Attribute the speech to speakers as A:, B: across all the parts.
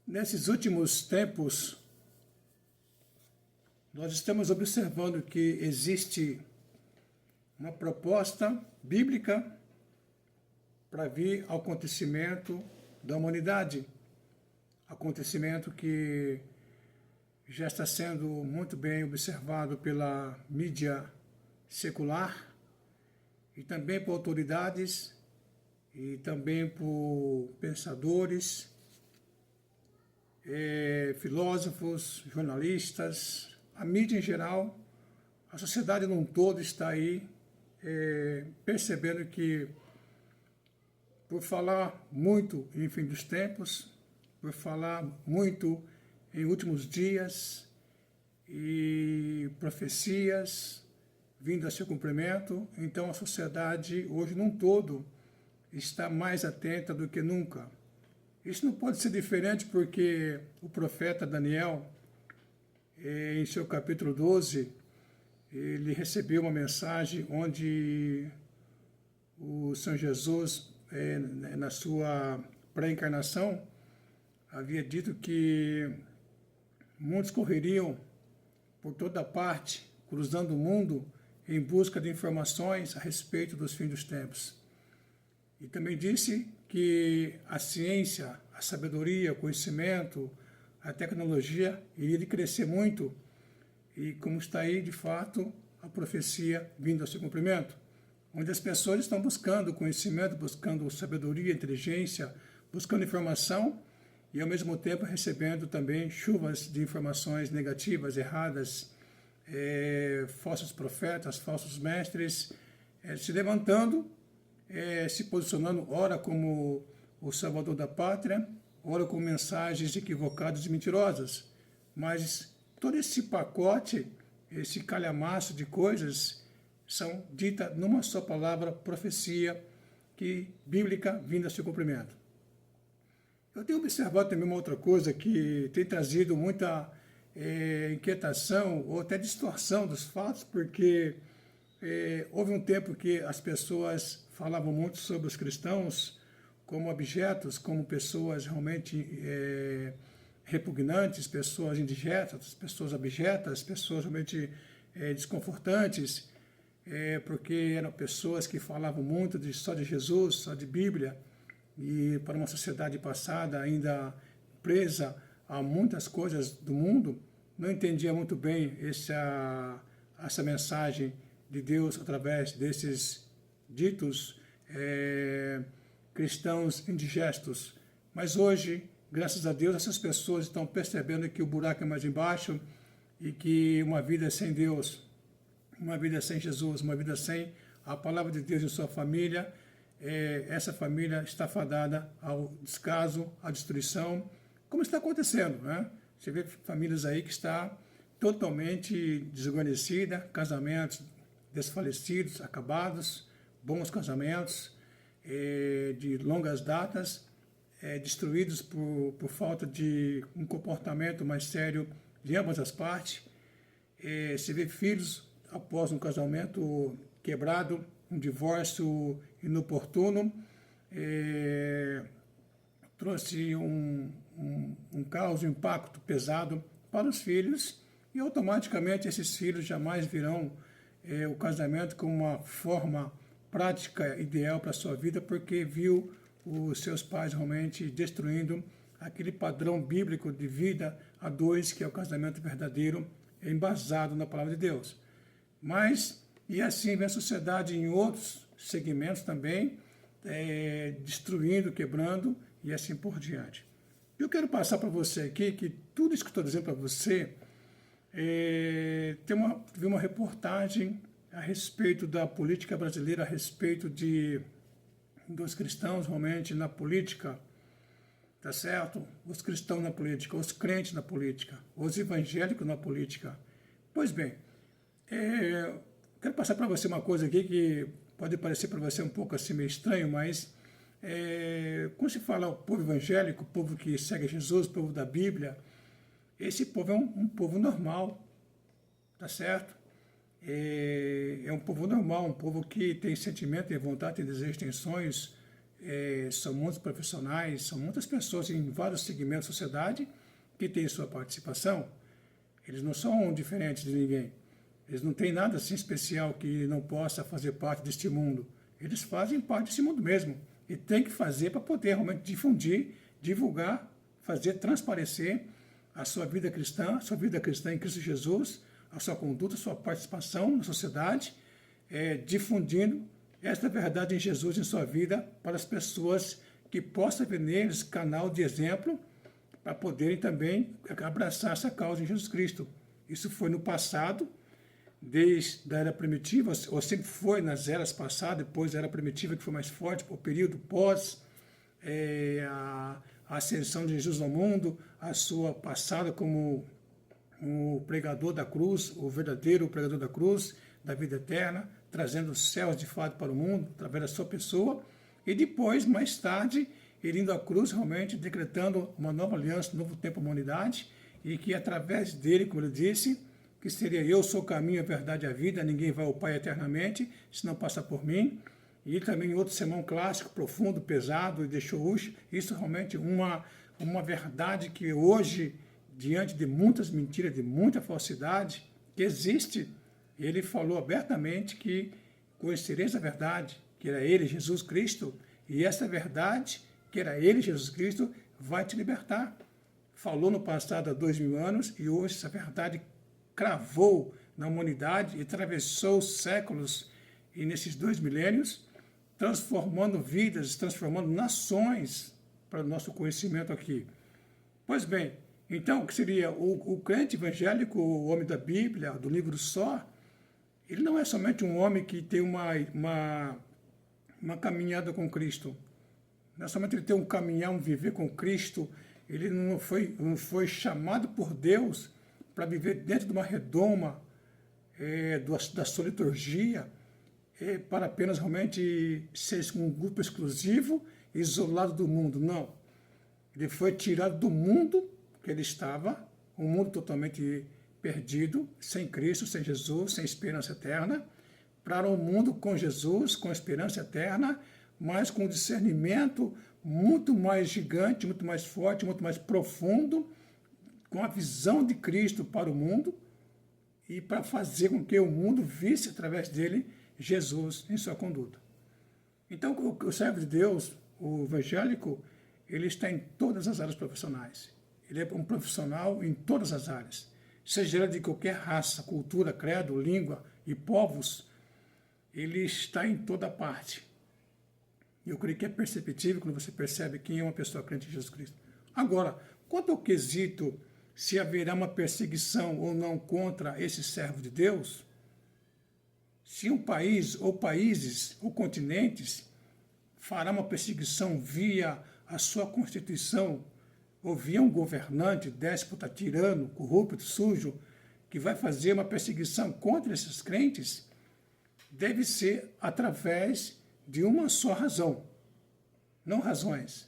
A: Nesses últimos tempos, nós estamos observando que existe uma proposta bíblica para vir ao acontecimento da humanidade. Acontecimento que já está sendo muito bem observado pela mídia secular e também por autoridades e também por pensadores, filósofos, jornalistas, a mídia em geral, a sociedade num todo está aí percebendo que, por falar muito em fim dos tempos, por falar muito em últimos dias e profecias vindo a seu cumprimento, então a sociedade hoje num todo está mais atenta do que nunca. Isso não pode ser diferente porque o profeta Daniel, em seu capítulo 12, ele recebeu uma mensagem onde o Senhor Jesus, na sua pré-encarnação, havia dito que muitos correriam por toda parte, cruzando o mundo, em busca de informações a respeito dos fins dos tempos. E também disse que a ciência, a sabedoria, o conhecimento, a tecnologia iria crescer muito, e como está aí, de fato, a profecia vindo ao seu cumprimento, onde as pessoas estão buscando conhecimento, buscando sabedoria, inteligência, buscando informação, e ao mesmo tempo recebendo também chuvas de informações negativas, erradas, falsos profetas, falsos mestres, se levantando, se posicionando, ora como o salvador da pátria, ora com mensagens equivocadas e mentirosas. Mas todo esse pacote, esse calhamaço de coisas, são ditas numa só palavra, profecia bíblica vinda a seu cumprimento. Eu tenho observado também uma outra coisa que tem trazido muita inquietação ou até distorção dos fatos, porque houve um tempo que as pessoas falavam muito sobre os cristãos como objetos, como pessoas realmente repugnantes, pessoas indigestas, pessoas abjetas, pessoas realmente desconfortantes, porque eram pessoas que falavam muito só de Jesus, só de Bíblia, e para uma sociedade passada, ainda presa a muitas coisas do mundo, não entendia muito bem essa mensagem de Deus através desses ditos cristãos indigestos. Mas hoje, graças a Deus, essas pessoas estão percebendo que o buraco é mais embaixo e que uma vida sem Deus, uma vida sem Jesus, uma vida sem a palavra de Deus em sua família, essa família está fadada ao descaso, à destruição, como está acontecendo, né? Você vê famílias aí que está totalmente desguarnecida, casamentos desfalecidos, acabados, bons casamentos de longas datas, destruídos por falta de um comportamento mais sério de ambas as partes. Se vê filhos após um casamento quebrado, um divórcio inoportuno, trouxe um caos, um impacto pesado para os filhos, e automaticamente esses filhos jamais virão o casamento como uma forma prática ideal para a sua vida, porque viu os seus pais realmente destruindo aquele padrão bíblico de vida a dois, que é o casamento verdadeiro, embasado na palavra de Deus. Mas, e assim vem a sociedade em outros segmentos também, destruindo, quebrando, e assim por diante. Eu quero passar para você aqui que tudo isso que estou dizendo para você, vi uma reportagem a respeito da política brasileira, a respeito dos cristãos realmente na política, tá certo? Os cristãos na política, os crentes na política, os evangélicos na política. Pois bem, quero passar para você uma coisa aqui que pode parecer para você um pouco assim meio estranho, mas quando se fala o povo evangélico, o povo que segue Jesus, o povo da Bíblia, esse povo é um povo normal, tá certo? É um povo normal, um povo que tem sentimento, tem vontade, tem desejos, tem sonhos, são muitos profissionais, são muitas pessoas em vários segmentos da sociedade que têm sua participação. Eles não são diferentes de ninguém. Eles não têm nada assim especial que não possa fazer parte deste mundo. Eles fazem parte desse mundo mesmo. E tem que fazer para poder realmente difundir, divulgar, fazer transparecer a sua vida cristã em Cristo Jesus, a sua conduta, a sua participação na sociedade, difundindo esta verdade em Jesus em sua vida para as pessoas que possam ver neles canal de exemplo para poderem também abraçar essa causa em Jesus Cristo. Isso foi no passado, desde a era primitiva, ou sempre foi nas eras passadas, depois da era primitiva, que foi mais forte, o período pós a ascensão de Jesus no mundo, a sua passada como o pregador da cruz, o verdadeiro pregador da cruz, da vida eterna, trazendo os céus de fato para o mundo, através da sua pessoa, e depois, mais tarde, ele indo à cruz, realmente decretando uma nova aliança, um novo tempo à humanidade, e que através dele, como ele disse, que seria eu sou o caminho, a verdade e a vida, ninguém vai ao Pai eternamente, se não passa por mim. E também outro sermão clássico, profundo, pesado, e deixou isso realmente uma verdade que hoje, diante de muitas mentiras, de muita falsidade, que existe, ele falou abertamente que conhecereis a verdade, que era ele, Jesus Cristo, e essa verdade, que era ele, Jesus Cristo, vai te libertar. Falou no passado há 2000 anos, e hoje essa verdade cravou na humanidade e atravessou séculos, e nesses 2 milênios, transformando vidas, transformando nações para o nosso conhecimento aqui. Pois bem, então, o que seria o crente evangélico, o homem da Bíblia, do livro só, ele não é somente um homem que tem uma caminhada com Cristo. Não é somente ele ter um caminhar, um viver com Cristo. Ele não foi chamado por Deus para viver dentro de uma redoma da sua liturgia, para apenas realmente ser um grupo exclusivo, isolado do mundo. Não. Ele foi tirado do mundo que ele estava, um mundo totalmente perdido, sem Cristo, sem Jesus, sem esperança eterna, para um mundo com Jesus, com esperança eterna, mas com discernimento muito mais gigante, muito mais forte, muito mais profundo, com a visão de Cristo para o mundo e para fazer com que o mundo visse através dele Jesus em sua conduta. Então, o servo de Deus, o evangélico, ele está em todas as áreas profissionais. Ele é um profissional em todas as áreas. Seja ele de qualquer raça, cultura, credo, língua e povos, ele está em toda parte. E eu creio que é perceptível quando você percebe quem é uma pessoa crente em Jesus Cristo. Agora, quanto ao quesito se haverá uma perseguição ou não contra esse servo de Deus, se um país ou países ou continentes fará uma perseguição via a sua Constituição ou via um governante, déspota, tirano, corrupto, sujo, que vai fazer uma perseguição contra esses crentes, deve ser através de uma só razão, não razões.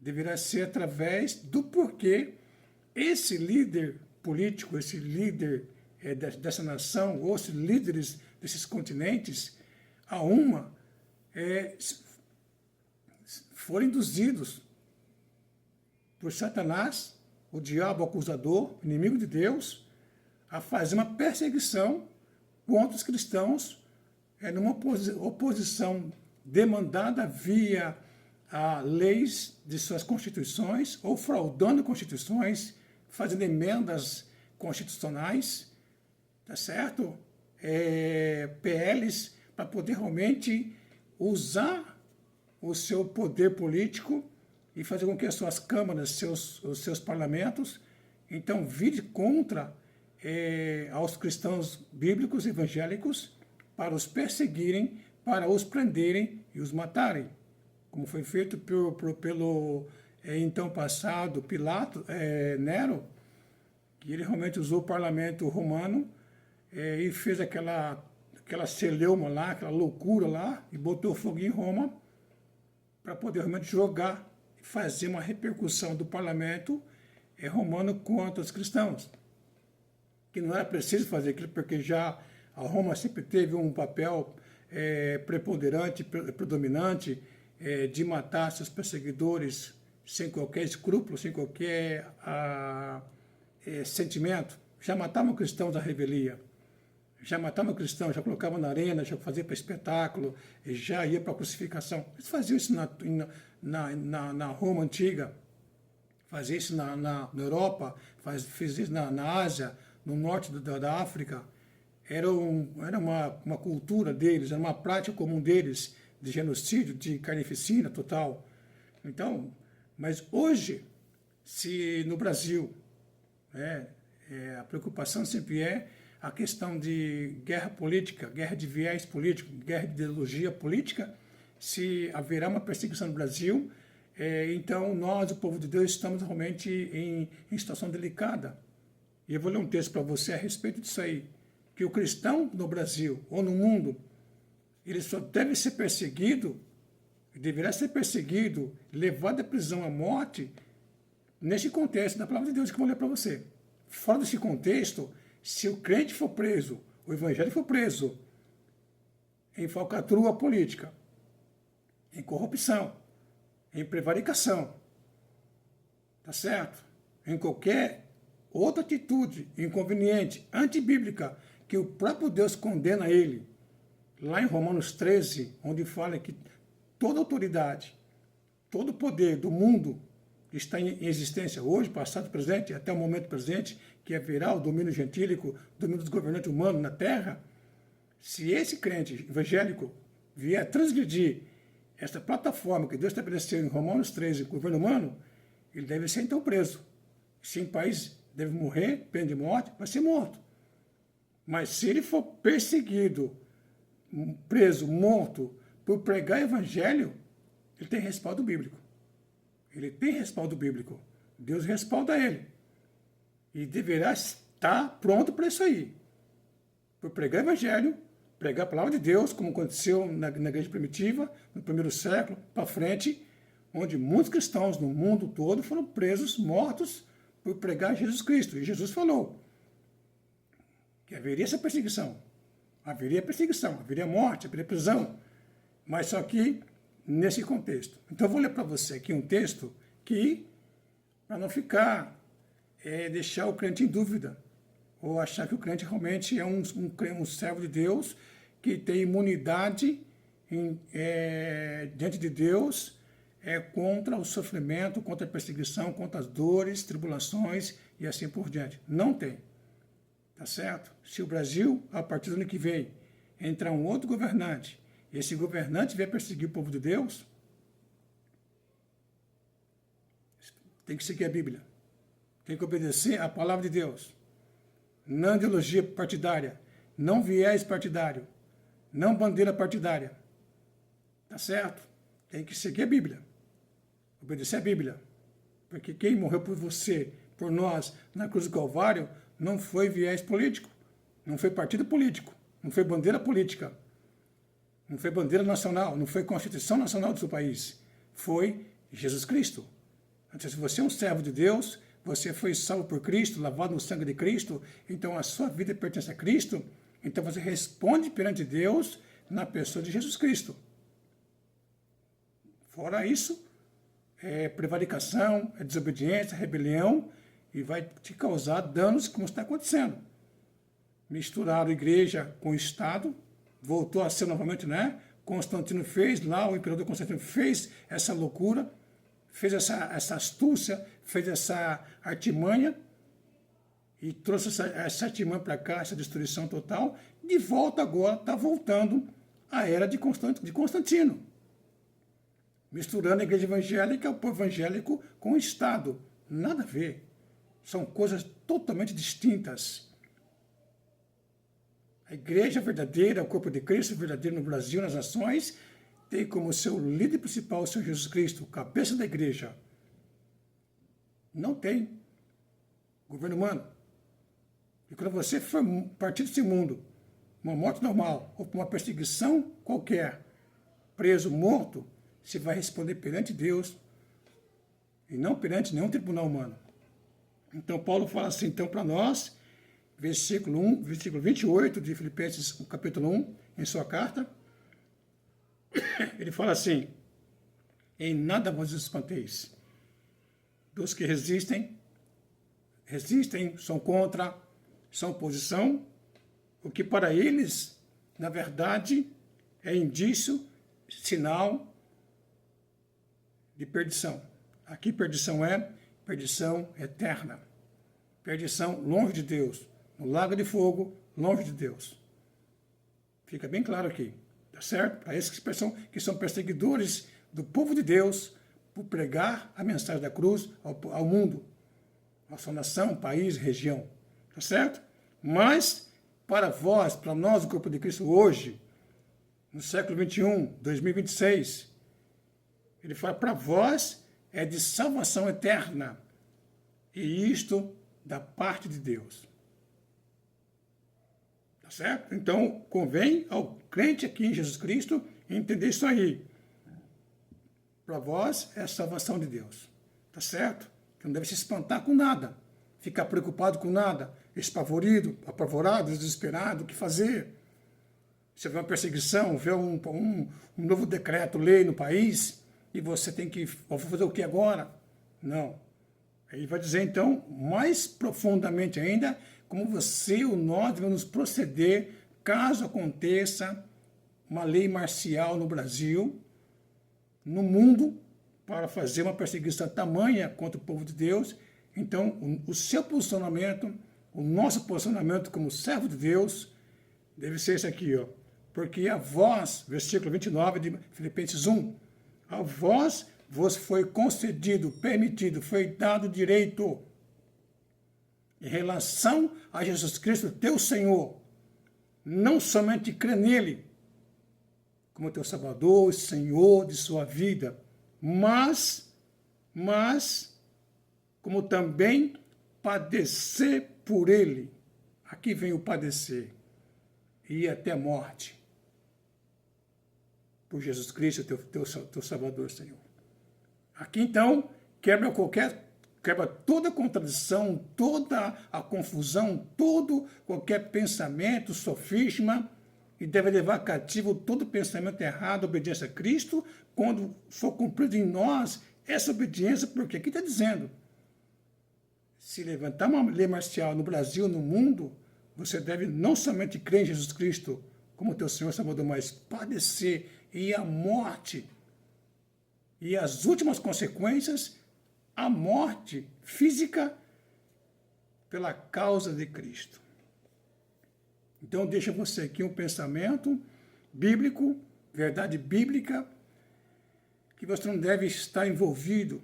A: Deverá ser através do porquê esse líder político, esse líder dessa nação, ou os líderes desses continentes, foram induzidos por Satanás, o diabo acusador, inimigo de Deus, a fazer uma perseguição contra os cristãos, numa oposição demandada via leis de suas constituições, ou fraudando constituições, fazendo emendas constitucionais, tá certo? PLs, para poder realmente usar o seu poder político e fazer com que as suas câmaras, os seus parlamentos, então, vire contra aos cristãos bíblicos evangélicos para os perseguirem, para os prenderem e os matarem, como foi feito pelo então passado Nero, que ele realmente usou o parlamento romano e fez aquela celeuma lá, aquela loucura lá, e botou fogo em Roma para poder realmente jogar e fazer uma repercussão do parlamento romano contra os cristãos. Que não era preciso fazer aquilo, porque já a Roma sempre teve um papel preponderante, predominante de matar seus perseguidores sem qualquer escrúpulo, sem qualquer sentimento. Já matavam cristãos da revelia, já matavam cristãos, já colocavam na arena, já faziam para espetáculo, já ia para a crucificação. Eles faziam isso na Roma antiga, faziam isso na Europa, faziam isso na Ásia, no norte da África. Era uma cultura deles, era uma prática comum deles, de genocídio, de carnificina total. Então, mas hoje, se no Brasil, a preocupação sempre é a questão de guerra política, guerra de viés político, guerra de ideologia política, se haverá uma perseguição no Brasil, então nós, o povo de Deus, estamos realmente em situação delicada. E eu vou ler um texto para você a respeito disso aí, que o cristão no Brasil ou no mundo, ele só deve ser perseguido, deverá ser perseguido, levado à prisão, à morte, nesse contexto da palavra de Deus que eu vou ler para você. Fora desse contexto, se o crente for preso, o evangelho for preso em falcatrua política, em corrupção, em prevaricação, tá certo? Em qualquer outra atitude inconveniente, antibíblica, que o próprio Deus condena ele, lá em Romanos 13, onde fala que toda autoridade, todo poder do mundo está em existência hoje, passado, presente, até o momento presente, que haverá o domínio gentílico, o domínio dos governantes humanos na Terra. Se esse crente evangélico vier transgredir essa plataforma que Deus estabeleceu em Romanos 13, governo humano, ele deve ser então preso. Se em país deve morrer, pena de morte, vai ser morto. Mas se ele for perseguido, preso, morto, por pregar evangelho, ele tem respaldo bíblico. Ele tem respaldo bíblico. Deus respalda ele. E deverá estar pronto para isso aí. Por pregar evangelho, pregar a palavra de Deus, como aconteceu na igreja primitiva, no primeiro século, para frente, onde muitos cristãos no mundo todo foram presos, mortos, por pregar Jesus Cristo. E Jesus falou que haveria essa perseguição. Haveria perseguição, haveria morte, haveria prisão. Mas só que nesse contexto. Então eu vou ler para você aqui um texto que, para não ficar, deixar o crente em dúvida, ou achar que o crente realmente é um servo de Deus que tem imunidade diante de Deus contra o sofrimento, contra a perseguição, contra as dores, tribulações e assim por diante. Não tem. Tá certo? Se o Brasil, a partir do ano que vem, entrar um outro governante, e esse governante vier perseguir o povo de Deus, tem que seguir a Bíblia. Tem que obedecer à palavra de Deus. Não ideologia partidária, não viés partidário, não bandeira partidária. Tá certo? Tem que seguir a Bíblia. Obedecer a Bíblia. Porque quem morreu por você, por nós, na cruz do Calvário, não foi viés político, não foi partido político, não foi bandeira política, não foi bandeira nacional, não foi Constituição Nacional do seu país. Foi Jesus Cristo. Então, se você é um servo de Deus, você foi salvo por Cristo, lavado no sangue de Cristo, então a sua vida pertence a Cristo, então você responde perante Deus na pessoa de Jesus Cristo. Fora isso, é prevaricação, é desobediência, rebelião, e vai te causar danos como está acontecendo. Misturaram a igreja com o Estado, voltou a ser novamente, né? Constantino fez lá, o imperador Constantino fez essa loucura, fez essa astúcia, fez essa artimanha, e trouxe essa artimanha para cá, essa destruição total. De volta agora, está voltando a era de Constantino. Misturando a igreja evangélica, o povo evangélico, com o Estado. Nada a ver. São coisas totalmente distintas. A igreja verdadeira, o corpo de Cristo verdadeiro no Brasil, nas nações, tem como seu líder principal o Senhor Jesus Cristo, cabeça da igreja. Não tem governo humano. E quando você for partir desse mundo, uma morte normal, ou uma perseguição qualquer, preso, morto, você vai responder perante Deus e não perante nenhum tribunal humano. Então, Paulo fala assim, então, para nós, versículo 28 de Filipenses, capítulo 1, em sua carta, ele fala assim, em nada vos espanteis. Dos que resistem, são contra, são oposição, o que para eles, na verdade, é indício, sinal de perdição. Aqui perdição é perdição eterna. Perdição longe de Deus, no lago de fogo, longe de Deus. Fica bem claro aqui, tá certo? Para esses que são perseguidores do povo de Deus, por pregar a mensagem da cruz ao mundo, à sua nação, país, região, tá certo? Mas, para vós, para nós, o corpo de Cristo, hoje, no século 21, 2026, ele fala, para vós é de salvação eterna, e isto da parte de Deus. Tá certo? Então, convém ao crente aqui em Jesus Cristo entender isso aí. Para vós é a salvação de Deus. Tá certo? Que não deve se espantar com nada, ficar preocupado com nada, espavorido, apavorado, desesperado, o que fazer? Se houver uma perseguição, houver um novo decreto, lei no país, e você tem que fazer o que agora? Não. Ele vai dizer, então, mais profundamente ainda, como você ou nós devemos proceder caso aconteça uma lei marcial no Brasil, no mundo, para fazer uma perseguição tamanha contra o povo de Deus. Então, o seu posicionamento, o nosso posicionamento como servo de Deus, deve ser esse aqui, ó. Porque a vós, versículo 29 de Filipenses 1, a vós vos foi concedido, permitido, foi dado direito em relação a Jesus Cristo, teu Senhor, não somente crer nele como teu Salvador e Senhor de sua vida, mas como também padecer por ele. Aqui vem o padecer, e ir até a morte, por Jesus Cristo, teu Salvador, Senhor. Aqui, então, quebra toda a contradição, toda a confusão, qualquer pensamento, sofisma, e deve levar cativo todo pensamento errado, obediência a Cristo, quando for cumprido em nós essa obediência, porque aqui está dizendo, se levantar uma lei marcial no Brasil, no mundo, você deve não somente crer em Jesus Cristo como teu Senhor e Salvador, mas padecer e a morte. E as últimas consequências, a morte física pela causa de Cristo. Então, deixa você aqui um pensamento bíblico, verdade bíblica, que você não deve estar envolvido.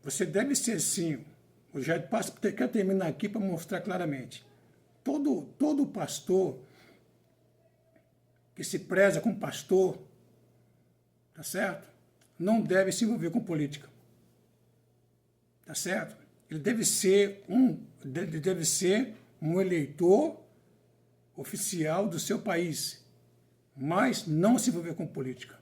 A: Você deve ser sim. Eu já quero terminar aqui para mostrar claramente. Todo pastor que se preza como pastor, tá certo? Não deve se envolver com política. Tá certo? Ele deve ser um eleitor oficial do seu país, mas não se envolver com política.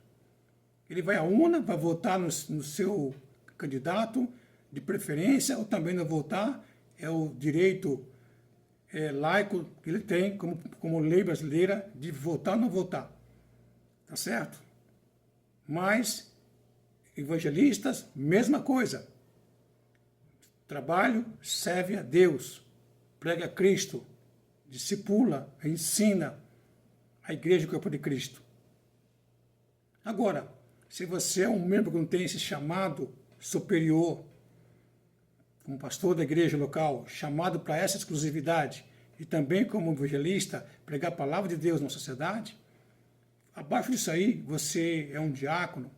A: Ele vai à urna, vai votar no seu candidato, de preferência, ou também não votar, é o direito laico que ele tem, como lei brasileira, de votar ou não votar. Tá certo? Mas, evangelistas, mesma coisa. Trabalho serve a Deus, prega a Cristo, discipula, ensina a igreja do corpo de Cristo. Agora, se você é um membro que não tem esse chamado superior, como pastor da igreja local, chamado para essa exclusividade, e também como evangelista, pregar a palavra de Deus na sociedade, abaixo disso aí, você é um diácono,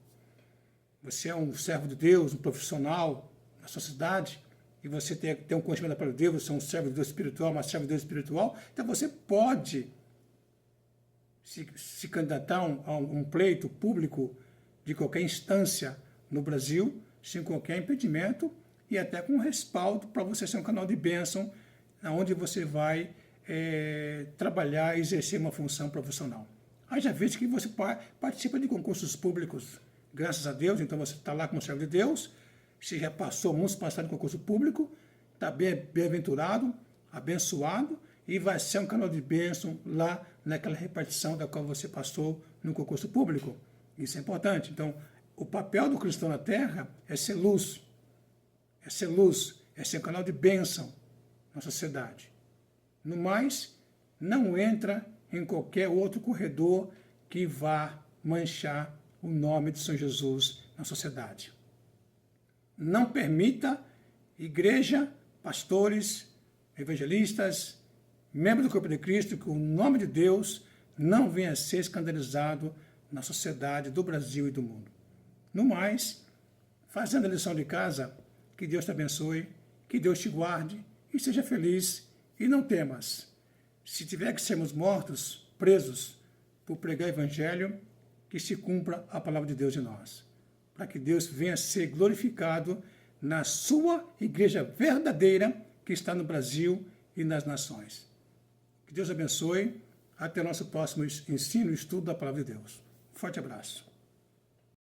A: você é um servo de Deus, um profissional na sociedade, e você tem um conhecimento da palavra de Deus, você é um servo de Deus espiritual, uma serva de Deus espiritual, então você pode se candidatar a um pleito público de qualquer instância no Brasil, sem qualquer impedimento, e até com respaldo para você ser um canal de bênção, onde você vai trabalhar e exercer uma função profissional. Haja vez que você participa de concursos públicos, graças a Deus, então você está lá como servo de Deus, você já passou, muitos passaram em concurso público, está bem-aventurado, abençoado, e vai ser um canal de bênção lá naquela repartição da qual você passou no concurso público. Isso é importante. Então, o papel do cristão na terra é ser luz, é ser canal de bênção na sociedade. No mais, não entra em qualquer outro corredor que vá manchar o nome de São Jesus na sociedade. Não permita igreja, pastores, evangelistas, membros do corpo de Cristo, que o nome de Deus não venha a ser escandalizado na sociedade do Brasil e do mundo. No mais, fazendo a lição de casa, que Deus te abençoe, que Deus te guarde e seja feliz e não temas. Se tiver que sermos mortos, presos, por pregar o evangelho, que se cumpra a palavra de Deus em nós, para que Deus venha a ser glorificado na sua igreja verdadeira que está no Brasil e nas nações. Que Deus abençoe. Até o nosso próximo ensino e estudo da palavra de Deus. Forte abraço.